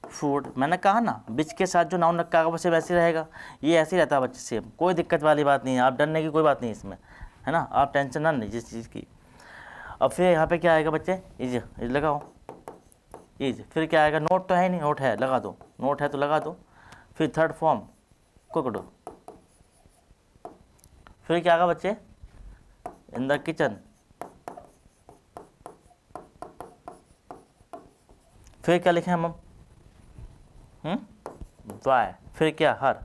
A: फूड, मैंने कहा ना बिच के साथ जो नाउन रखा होगा वो सिर्फ ऐसे रहेगा, ये ऐसे ही रहता है बच्चे सेम, कोई दिक्कत वाली बात नहीं है। आप डरने की कोई बात नहीं इसमें, है ना, आप टेंशन ना लीजिए इस चीज़ की। अब फिर यहाँ पे क्या आएगा बच्चे, इज, इज लगाओ, इज। फिर क्या आएगा, नोट तो है नहीं, नोट है लगा दो, नोट है तो लगा दो। फिर थर्ड फॉर्म कुकड। फिर क्या आएगा बच्चे, इन द किचन। फिर क्या लिखे हम, वाई। फिर क्या, हर।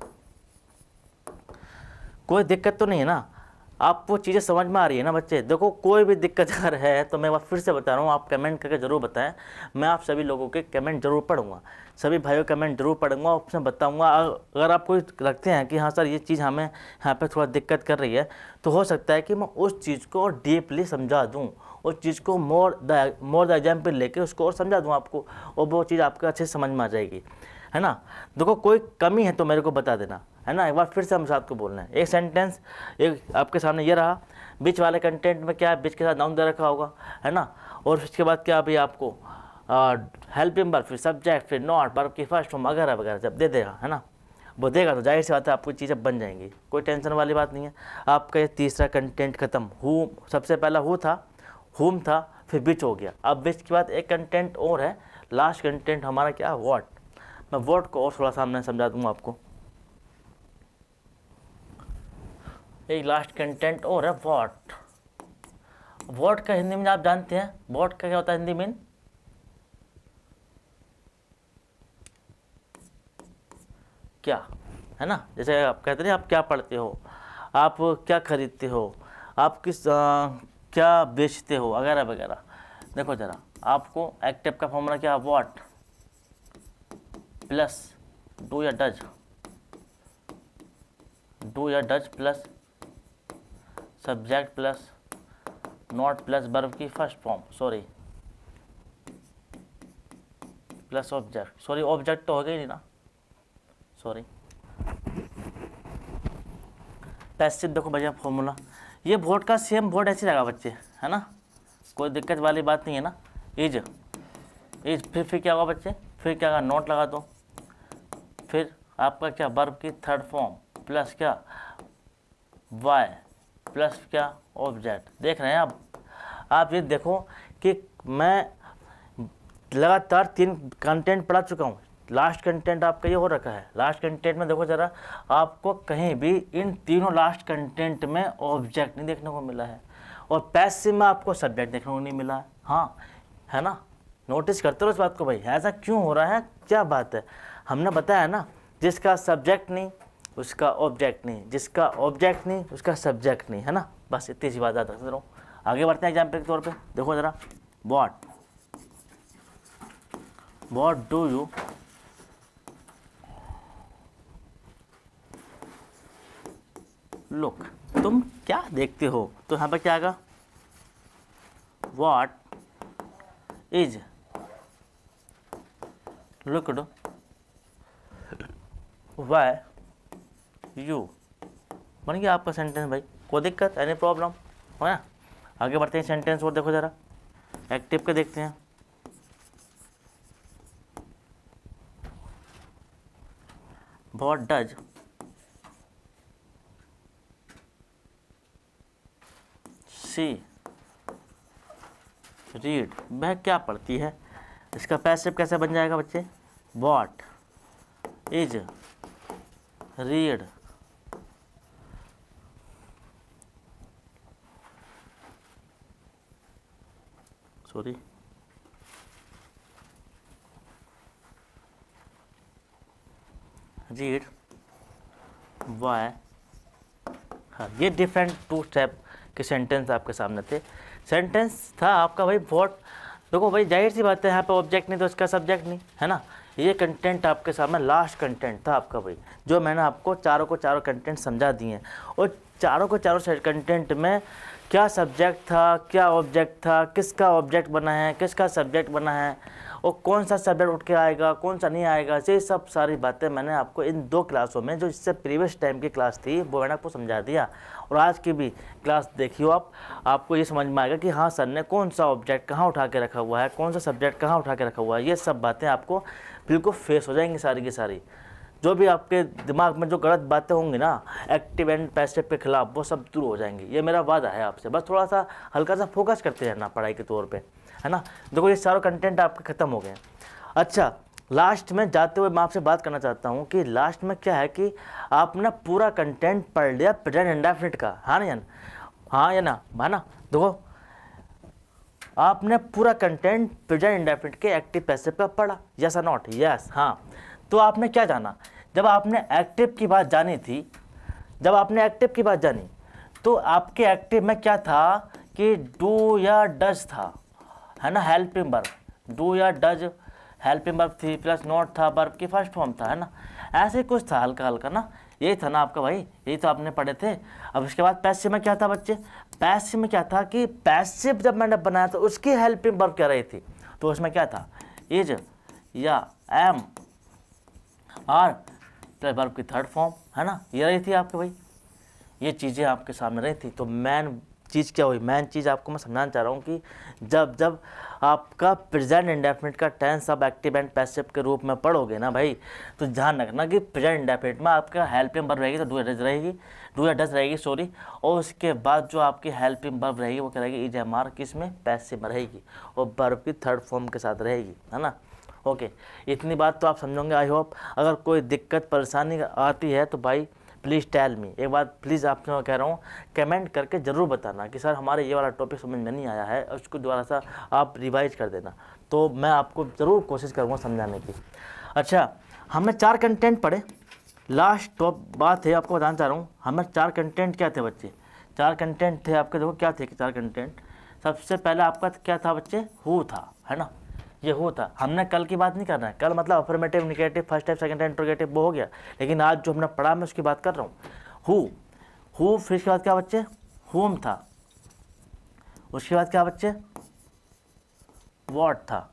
A: कोई दिक्कत तो नहीं है ना। आपको चीज़ें समझ में आ रही है ना बच्चे? देखो कोई भी दिक्कत अगर है तो मैं एक बार फिर से बता रहा हूँ, आप कमेंट करके ज़रूर बताएं। मैं आप सभी लोगों के कमेंट जरूर पढ़ूंगा, सभी भाइयों कमेंट जरूर पढ़ूंगा, उसमें बताऊंगा। अगर आपको लगते हैं कि हाँ सर ये चीज़ हमें यहाँ पे थोड़ा दिक्कत कर रही है, तो हो सकता है कि मैं उस चीज़ को और डीपली समझा दूँ, उस चीज़ को मोर द एग्जाम्पल लेके उसको और समझा दूँ आपको, और वो चीज़ आपको अच्छे से समझ में आ जाएगी, है ना। देखो कोई कमी है तो मेरे को बता देना, है ना। एक बार फिर से हम साथ को बोलना है। एक सेंटेंस एक आपके सामने ये रहा, बीच वाले कंटेंट में क्या है, बीच के साथ नाउन दे रखा होगा, है ना। और उसके बाद क्या अभी आपको हेल्पिंग वर्ब, फिर सब्जेक्ट, फिर नॉट, वर्ब की फर्स्ट फॉर्म वगैरह वगैरह जब दे देगा, है ना, वो देगा तो जाहिर सी बात है आपको चीज़ें बन जाएंगी, कोई टेंशन वाली बात नहीं है। आपका ये तीसरा कंटेंट खत्म। हु सबसे पहला हु था, हुम था, फिर बिच हो गया। अब बिच के बाद एक कंटेंट और है, लास्ट कंटेंट हमारा क्या है, व्हाट। मैं व्हाट को और थोड़ा सामने समझा दूंगा आपको। एक लास्ट कंटेंट और है व्हाट। व्हाट का हिंदी में आप जानते हैं, व्हाट का क्या होता है हिंदी में? क्या, है ना। जैसे आप कहते हैं आप क्या पढ़ते हो, आप क्या खरीदते हो, आप क्या बेचते हो, वगैरह वगैरह। देखो जरा, आपको एक्टिव का फॉर्मूला क्या है, व्हाट प्लस डू या डज, डू या does plus subject plus not plus verb की first form, sorry plus object, sorry object तो हो गई नहीं ना, सॉरी पैसिव। देखो भैया फॉर्मूला, ये वोट का सेम वोट ऐसे लगा बच्चे, है ना, कोई दिक्कत वाली बात नहीं है ना। इज फिर क्या होगा बच्चे, फिर क्या होगा, नॉट लगा दो, फिर आपका क्या वर्ब की थर्ड फॉर्म प्लस क्या वाई प्लस क्या ऑब्जेक्ट। देख रहे हैं आप ये देखो कि मैं लगातार 3 कंटेंट पढ़ा चुका हूँ। लास्ट कंटेंट आपका ये हो रखा है। लास्ट कंटेंट में देखो ज़रा, आपको कहीं भी इन तीनों लास्ट कंटेंट में ऑब्जेक्ट नहीं देखने को मिला है, और पैसिव में आपको सब्जेक्ट देखने को नहीं मिला है। हाँ, है ना, नोटिस करते रहो इस बात को भाई, ऐसा क्यों हो रहा है, क्या बात है। हमने बताया ना, जिसका सब्जेक्ट नहीं उसका ऑब्जेक्ट नहीं, जिसका ऑब्जेक्ट नहीं उसका सब्जेक्ट नहीं, है ना। बस इतनी सी बात याद रखते रहो। आगे बढ़ते हैं एग्जाम्पल के तौर पे। देखो ज़रा, व्हाट डू यू लुक, तुम क्या देखते हो, तो यहाँ पर क्या आएगा, what is looked why you. बन गया आपका सेंटेंस भाई, कोई दिक्कत, एनी प्रॉब्लम हो ना। आगे बढ़ते हैं सेंटेंस और देखो ज़रा, एक्टिव के देखते हैं। व्हाट डज सी रीड, वह क्या पढ़ती है। इसका पैसिव कैसे बन जाएगा बच्चे, what is read sorry read Y. हाँ, ये डिफरेंट 2 स्टेप के सेंटेंस आपके सामने थे। सेंटेंस था आपका भाई व्हाट। देखो भाई जाहिर सी बात है, यहाँ पे ऑब्जेक्ट नहीं तो इसका सब्जेक्ट नहीं, है ना। ये कंटेंट आपके सामने लास्ट कंटेंट था आपका भाई, जो मैंने आपको चारों को चारों कंटेंट समझा दिए हैं। और चारों को चारों कंटेंट में क्या सब्जेक्ट था, क्या ऑब्जेक्ट था, किसका ऑब्जेक्ट बना है, किसका सब्जेक्ट बना है, और कौन सा सब्जेक्ट उठ के आएगा, कौन सा नहीं आएगा, ये सब सारी बातें मैंने आपको इन 2 क्लासों में, जो इससे प्रीवियस टाइम की क्लास थी, वो मैंने आपको समझा दिया। और आज की भी क्लास देखियो आप, आपको ये समझ में आएगा कि हाँ सर ने कौन सा ऑब्जेक्ट कहाँ उठा के रखा हुआ है, कौन सा सब्जेक्ट कहाँ उठा के रखा हुआ है। ये सब बातें आपको बिल्कुल फेस हो जाएंगी सारी की सारी। जो भी आपके दिमाग में जो गलत बातें होंगी ना एक्टिव एंड पैसिव के खिलाफ, वो सब दूर हो जाएंगी, ये मेरा वादा है आपसे। बस थोड़ा सा हल्का सा फोकस करते रहना पढ़ाई के तौर पे, है ना। देखो ये सारे कंटेंट आपके ख़त्म हो गए। अच्छा, लास्ट में जाते हुए मैं आपसे बात करना चाहता हूँ कि लास्ट में क्या है कि आपने पूरा कंटेंट पढ़ लिया प्रेजेंट इंडेफिनिट का, हाँ ना यान, हाँ या ना, है ना। देखो आपने पूरा कंटेंट प्रेजेंट इंडेफिनिट के एक्टिव पैसिव का पढ़ा, यस और नॉट, यस, हाँ। तो आपने क्या जाना, जब आपने एक्टिव की बात जानी थी, जब आपने एक्टिव की बात जानी, तो आपके एक्टिव में क्या था कि डू या डज था, है ना, हेल्पिंग वर्ब, डू या डज हेल्पिंग वर्ब थी प्लस नॉट था, वर्ब की फर्स्ट फॉर्म था, है ना, ऐसे कुछ था हल्का हल्का ना, यही था ना आपका भाई, यही तो आपने पढ़े थे। अब उसके बाद पैसिव में क्या था बच्चे, पैसिव में क्या था कि पैसिव जब मैंने बनाया तो उसकी हेल्पिंग वर्ब क्या रही थी, तो उसमें क्या था, इज या एम आर प्लस वर्ब की थर्ड फॉर्म, है ना, ये रही थी आपके भाई, ये चीज़ें आपके सामने रही थी। तो मेन चीज़ क्या हुई, मेन चीज़ आपको मैं समझाना चाह रहा हूँ कि जब जब आपका प्रेजेंट इंडेफिनिट का टेंस अब एक्टिव एंड पैसिव के रूप में पढ़ोगे ना भाई, तो ध्यान रखना कि प्रेजेंट इंडेफिनिट में आपका हेल्पिंग वर्ब रहेगी तो डू या डज रहेगी, डू या डज रहेगी सॉरी, और उसके बाद जो आपकी हेल्पिंग वर्ब रहेगी वो क्या रहेगी, इज एम आर किस में, पैसिव में रहेगी, और वर्ब की थर्ड फॉर्म के साथ रहेगी, है ना। ओके, इतनी बात तो आप समझोगे आई होप। अगर कोई दिक्कत परेशानी आती है तो भाई प्लीज़ टेल मी, एक बात प्लीज़ आपसे मैं कह रहा हूँ, कमेंट करके ज़रूर बताना कि सर हमारे ये वाला टॉपिक समझ में नहीं आया है, उसको दोबारा सा आप रिवाइज कर देना, तो मैं आपको ज़रूर कोशिश करूँगा समझाने की। अच्छा, हमने 4 कंटेंट पढ़े, लास्ट टॉप बात है आपको बताना चाह रहा हूँ, हमें 4 कंटेंट क्या थे बच्चे, 4 कंटेंट थे आपके, देखो क्या थे कि 4 कंटेंट। सबसे पहले आपका क्या था बच्चे, हु था, है ना, ये हो था। हमने कल की बात नहीं कर रहे हैं, कल मतलब affirmative, negative, first type, second type, interrogative वो हो गया, लेकिन आज जो हमने पढ़ा मैं उसकी बात कर रहा हूँ। हु फिर उसके बाद क्या बच्चे, होम था, उसके बाद क्या बच्चे, व्हाट था,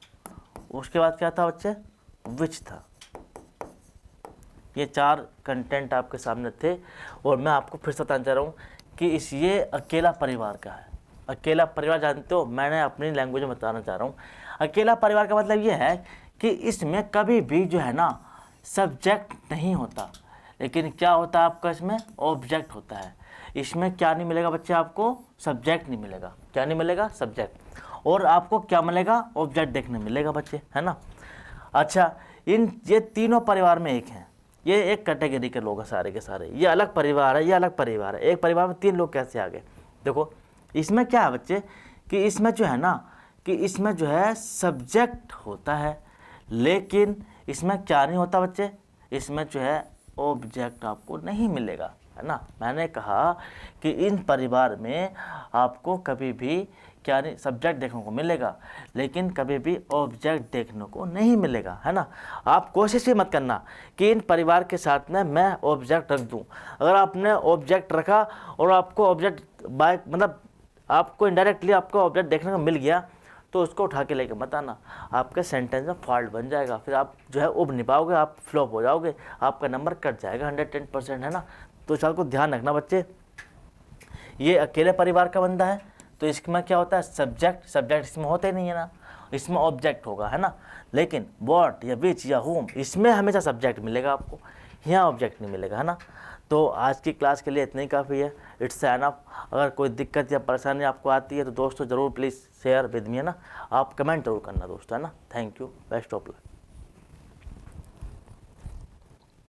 A: उसके बाद क्या था बच्चे, विच था। ये 4 कंटेंट आपके सामने थे, और मैं आपको फिर से बताना चाह रहा हूँ कि ये अकेला परिवार का है। अकेला परिवार जानते हो, मैंने अपनी लैंग्वेज में बताना चाह रहा हूँ, अकेला परिवार का मतलब ये है कि इसमें कभी भी जो है ना सब्जेक्ट नहीं होता, लेकिन क्या होता है आपका, इसमें ऑब्जेक्ट होता है। इसमें क्या नहीं मिलेगा बच्चे, आपको सब्जेक्ट नहीं मिलेगा, क्या नहीं मिलेगा, सब्जेक्ट, और आपको क्या मिलेगा, ऑब्जेक्ट देखने मिलेगा बच्चे, है ना। अच्छा, ये तीनों परिवार में एक हैं, ये एक कैटेगरी के लोग हैं सारे के सारे, ये अलग परिवार है, ये अलग परिवार है, एक परिवार में 3 लोग कैसे आ गए। देखो इसमें क्या है बच्चे कि इसमें जो है ना कि इसमें जो है सब्जेक्ट होता है, लेकिन इसमें क्या नहीं होता बच्चे, इसमें जो है ऑब्जेक्ट आपको नहीं मिलेगा, है ना। मैंने कहा कि इन परिवार में आपको कभी भी क्या नहीं, सब्जेक्ट देखने को मिलेगा, लेकिन कभी भी ऑब्जेक्ट देखने को नहीं मिलेगा, है ना। आप कोशिश भी मत करना कि इन परिवार के साथ में मैं ऑब्जेक्ट रख दूं। अगर आपने ऑब्जेक्ट रखा और आपको ऑब्जेक्ट बाय मतलब आपको इनडायरेक्टली आपको ऑब्जेक्ट देखने को मिल गया, तो उसको उठा के लेके मत आना, आपके सेंटेंस में फॉल्ट बन जाएगा, फिर आप जो है उब नहीं पाओगे, आप फ्लॉप हो जाओगे, आपका नंबर कट जाएगा 110%, है ना। तो इस बात को ध्यान रखना बच्चे। ये अकेले परिवार का बंदा है, तो इसमें क्या होता है, सब्जेक्ट इसमें होते नहीं है ना, इसमें ऑब्जेक्ट होगा, है ना। लेकिन व्हाट या विच या होम, इसमें हमेशा सब्जेक्ट मिलेगा आपको, यहाँ ऑब्जेक्ट नहीं मिलेगा, है ना। तो आज की क्लास के लिए इतना ही काफ़ी है, इट्स एनफ। अगर कोई दिक्कत या परेशानी आपको आती है तो दोस्तों ज़रूर प्लीज़ शेयर विद मी, है ना, आप कमेंट जरूर करना दोस्तों, है ना। Thank you, best of luck.